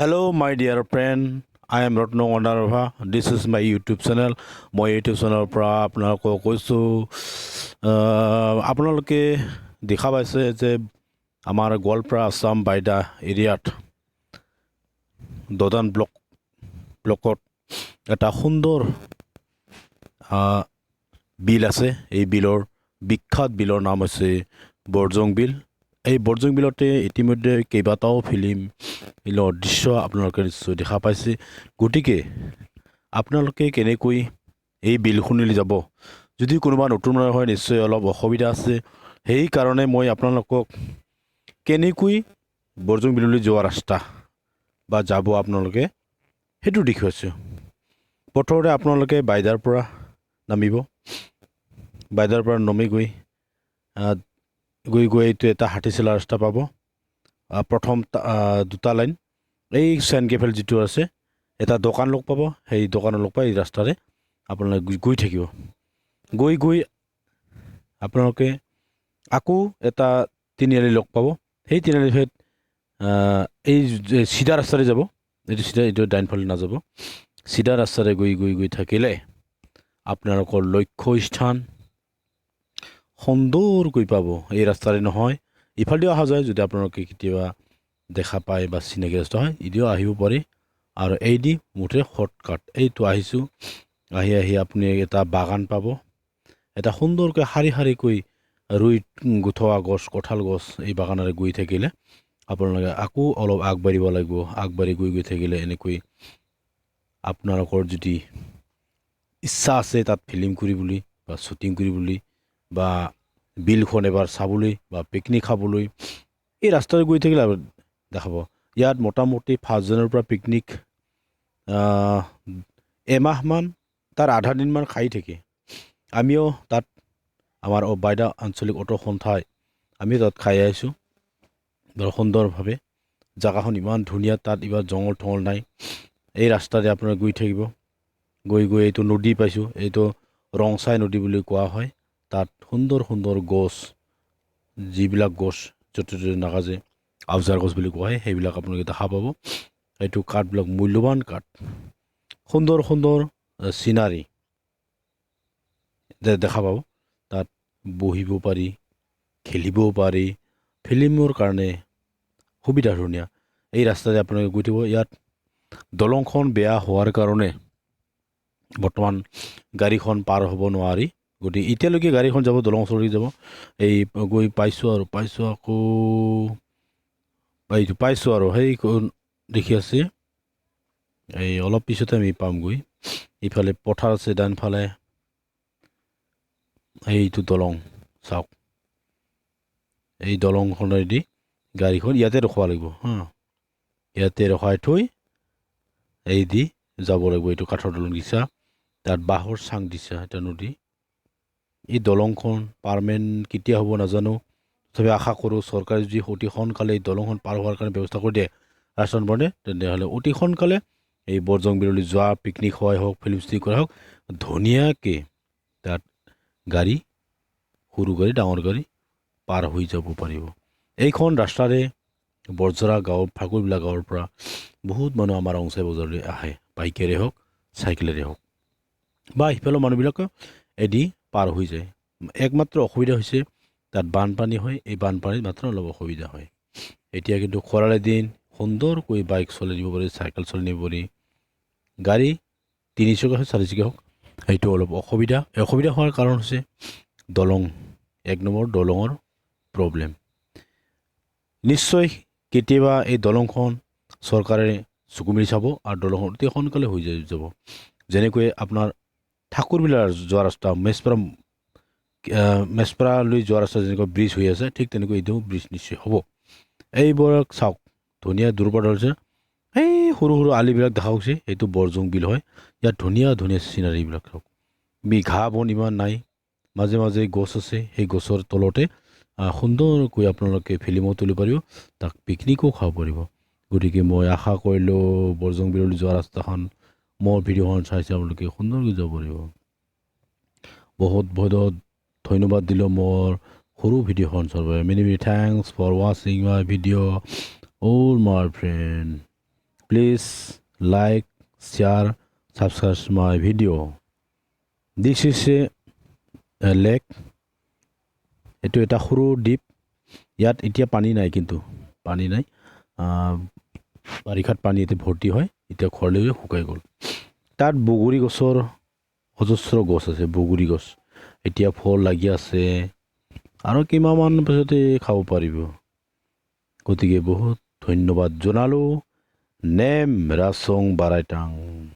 Hello, my dear friend. I am Ratno Wandarava. This is my YouTube channel. মই YouTube চেনেলৰ পৰা আপোনালোকক কৈছোঁ আপোনালোকে দেখা পাইছে যে আমাৰ গোৱালপাৰা আছাম বাইদা এৰিয়াত দদান ব্লকত এটা সুন্দৰ বিল আছে। এই বিলৰ বিখ্যাত বিলৰ নাম হৈছে বৰজং বিল। এই বৰজং বিলতে ইতিমধ্যে কেইবাটাও ফিল্মৰ দৃশ্য আপোনালোকে নিশ্চয় দেখা পাইছে। গতিকে আপোনালোকে কেনেকৈ এই বিলখনলৈ যাব, যদি কোনোবা নতুন হয় নিশ্চয় অলপ অসুবিধা আছে। সেইকাৰণে মই আপোনালোকক কেনেকৈ বৰজং বিললৈ যোৱা ৰাস্তা বা যাব আপোনালোকে সেইটো দেখুৱাইছোঁ। প্ৰথমতে আপোনালোকে বাইদাৰ পৰা নামিব। বাইদাৰ পৰা নামি গৈ এইটো এটা হাতীচলা ৰাস্তা পাব। প্ৰথম দুটা লাইন এই চেইন কেফেল যিটো আছে, এটা দোকান লগ পাব। সেই দোকানৰ লগ পাই এই ৰাস্তাৰে আপোনালোকে গৈ থাকিব। গৈ আপোনালোকে আকৌ এটা তিনিআলি লগ পাব। সেই তিনিআলি ঠাইত এই চিধা ৰাস্তাৰে যাব। এইটো ডাইনফালে নাযাব, চিধা ৰাস্তাৰে গৈ থাকিলে আপোনালোকৰ লক্ষ্য স্থান সুন্দৰকৈ পাব। এই ৰাস্তাৰে নহয়, ইফালেদিও অহা যায়। যদি আপোনালোকে কেতিয়াবা দেখা পায় বা চিনাকি ৰাস্তা হয়, ইদিও আহিব পাৰি। আৰু এইদি মুঠে শ্বৰ্টকাট এইটো আহিছোঁ। আহি আপুনি এটা বাগান পাব। এটা সুন্দৰকৈ শাৰীকৈ ৰুই গুঠোৱা গছ, কঁঠাল গছ। এই বাগানেৰে গৈ থাকিলে আপোনালোকে আকৌ অলপ আগবাঢ়িব লাগিব। আগবাঢ়ি গৈ থাকিলে এনেকৈ আপোনালোকৰ যদি ইচ্ছা আছে তাত ফিল্ম কৰিবলৈ বা শ্বুটিং কৰিবলৈ বা বিলখন এবাৰ চাবলৈ বা পিকনিক খাবলৈ, এই ৰাস্তাৰে গৈ থাকিলে দেখাব। ইয়াত মোটামুটি 5 জনৰ পৰা পিকনিক এমাহমান তাৰ আধা দিনমান খাই থাকে। আমিও তাত আমাৰ বাইদা আঞ্চলিক অটো সন্থাই আমি তাত খাই আহিছোঁ বৰ সুন্দৰভাৱে। জেগাখন ইমান ধুনীয়া, তাত ইমান জংঘল থঙল নাই। এই ৰাস্তাৰে আপোনালোকে গৈ থাকিব। গৈ এইটো নদী পাইছোঁ, এইটো ৰংচাই নদী বুলি কোৱা হয়। তাত সুন্দৰ গছ, যিবিলাক গছ য'তে নাগাজে আউজাৰ গছ বুলি কোৱা হয়, সেইবিলাক আপোনালোকে দেখা পাব। এইটো কাঠবিলাক মূল্যৱান কাঠ। সুন্দৰ চিনাৰী দেখা পাব। তাত বহিব পাৰি, খেলিবও পাৰি, ফিল্মৰ কাৰণে সুবিধা ধুনীয়া। এই ৰাস্তাৰে আপোনালোকে গৈ থাকিব। ইয়াত দলংখন বেয়া হোৱাৰ কাৰণে বৰ্তমান গাড়ীখন পাৰ হ'ব নোৱাৰি। গতিকে এতিয়ালৈকে গাড়ীখন যাব, দলং ওচৰলৈকে যাব। এই গৈ পাইছোঁ আকৌ পাইছোঁ আৰু সেই দেখি আছে। এই অলপ পিছতে আমি পামগৈ। ইফালে পথাৰ আছে, ডানফালে এইটো দলং চাওক। এই দলংখনেদি গাড়ীখন ইয়াতে ৰখাব লাগিব। ইয়াতে ৰখাই থৈ এই দি যাব লাগিব। এইটো কাঠৰ দলং দিছা, তাত বাঁহৰ চাং দিছা, এটা নদী। এই দলংখন পাৰ্মানেণ্ট কেতিয়া হ'ব নাজানো, তথাপি আশা কৰোঁ চৰকাৰে যদি অতি সোনকালে এই দলংখন পাৰ হোৱাৰ কাৰণে ব্যৱস্থা কৰি দিয়ে ৰাস্তাত বনে, তেনেহ'লে অতি সোনকালে এই বৰজং বিললৈ যোৱা, পিকনিক খোৱাই হওক, ফিল্ম শ্বুটিং কৰা হওক, ধুনীয়াকৈ তাত গাড়ী, সৰু গাড়ী, ডাঙৰ গাড়ী পাৰ হৈ যাব পাৰিব। এইখন ৰাস্তাৰে বৰজৰা গাঁৱৰ, ফাকুৰবিলা গাঁৱৰ পৰা বহুত মানুহ আমাৰ অংচাই বজাৰলৈ আহে, বাইকেৰে হওক, চাইকেলেৰে হওক, বা সিফালৰ মানুহবিলাকে এদি পাৰ হৈ যায়। একমাত্ৰ অসুবিধা হৈছে তাত বানপানী হয়। এই বানপানীত মাত্ৰ অলপ অসুবিধা হয়। এতিয়া কিন্তু খৰালি দিন, সুন্দৰকৈ বাইক চলাই নিব পাৰি, চাইকেল চলাই নিব পাৰি। গাড়ী 3 চকীয়া হওক, 4 চকীয়া হওক, সেইটো অলপ অসুবিধা হোৱাৰ কাৰণ হৈছে দলং। 1 নম্বৰ দলঙৰ প্ৰব্লেম। নিশ্চয় কেতিয়াবা এই দলংখন চৰকাৰে চকু মেলি চাব আৰু দলংখন অতি সোনকালে হৈ যাব। যেনেকৈ আপোনাৰ ঠাকুৰবিলাৰ যোৱা ৰাস্তা, মেছপাৰালৈ যোৱা ৰাস্তা যেনেকৈ ব্ৰিজ হৈ আছে, ঠিক তেনেকৈ এইটো ব্ৰিজ নিশ্চয় হ'ব। এইবোৰক চাওক, ধুনীয়া দূৰপাত হৈছে। এই সৰু আলিবিলাক দেখা গৈছে, এইটো বৰজং বিল হয়। ইয়াত ধুনীয়া চিনাৰীবিলাক চাওক। ঘাঁহ বন ইমান নাই, মাজে মাজে গছ আছে। সেই গছৰ তলতে সুন্দৰকৈ আপোনালোকে ফিল্মো তুলিব পাৰিব, তাক পিকনিকো খাব পাৰিব। গতিকে মই আশা কৰিলোঁ বৰজং বিললৈ যোৱা ৰাস্তাখন, মোৰ ভিডিঅ'খন চাইছে আপোনালোকে সুন্দৰকৈ যাব পাৰিব। বহুত ধন্যবাদ দিলোঁ মোৰ সৰু ভিডিঅ'খন চোৱাৰ বাবে। মেনি থেংকছ ফৰ ৱাচিং my video' all my friend. Please like, share, subscribe my video. This is a lake. এইটো এটা সৰু দ্বীপ ইয়াত এতিয়া পানী নাই কিন্তু পানী নাই বাৰিষাত পানী এতে ভৰ্তি হয় এতিয়া খৰলৈ শুকাই গ'ল তাত বগৰী গছৰ অজস্ৰ গছ আছে বগৰী গছ এতিয়া ফল লাগি আছে আৰু কিমান পিছতে খাব পাৰিব গতিকে বহুত ধন্যবাদ জনালো নেম ৰাচং বাৰাইটাং